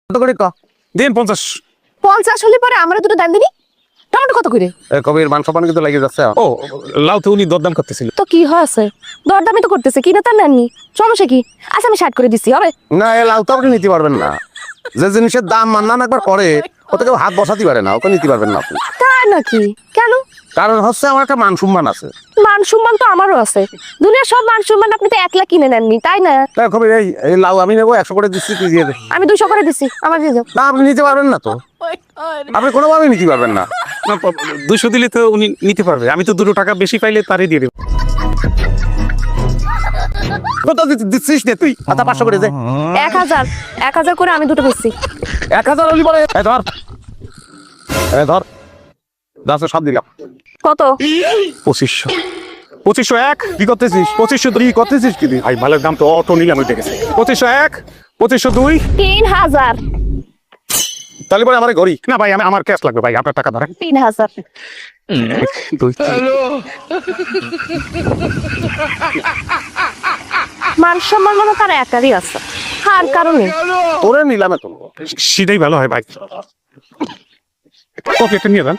কত করে ক দিন 50। 50 হলে পরে আমরা দুটো দাম দিবি। টমেটো কত করে? কবির মাংস পানি কিন্তু লেগে যাচ্ছে। ও লাউ তো উনি দরদাম করতেছিল। তো কি হয়েছে? দরদামি তো করতেছে, কিনা তার নেননি, সমস্যা কি? আচ্ছা আমি 60 করে দিচ্ছি, হবে? না এ লাউ তো আপনি নিতে পারবেন না। যে জিনিসের দাম মান্নান একবার করে ওতে কেউ হাত বসাতে পারে না, ওকে নিতে পারবেন না আপনি। তাই নাকি? কেন? কারণ হচ্ছে আমার একটা মান সম্মান আছে। মান সম্মান তো আমারও আছে। দুনিয়ার সব মান সম্মান আপনি তো একলা কিনে নেননি, তাই না? তাই কবির এই লাউ আমি নেবো 100 করে দিচ্ছি, তুই দিয়ে দে। আমি 200 করে দিচ্ছি, আমার দিয়ে যাও। না আপনি নিতে পারবেন না তো, আপনি কোনোভাবেই নিতে পারবেন না। 200 দিলে তো উনি নিতে পারবে, আমি তো 2 টাকা বেশি পাইলে তারই দিয়ে দেবো। কত দিচ্ছিস নে তুই? আচ্ছা 500 করে দে। 1000 করে আমি দুটো বেচছি। 1000 হলি পরে এই ধর, এই ধর 10 সব দিলাম। কত? 2500। 2501। কি করতেছিস? 2502। করতেছিস কি তুই? ভাই মালের দাম তো অটো নিলাম ওইটা গেছে। 2501, 2502। 3000। তাহলে পরে আমার ঘড়ি না ভাই আমার ক্যাশ লাগবে ভাই, আপনার টাকা ধরেন। 3000। 2 3। মান সম্মান মানে তার একারই আছে, আর কারণে তোরে নিলামে তুলবো। সেটাই ভালো হয় ভাই। কফি একটা নিয়ে যান।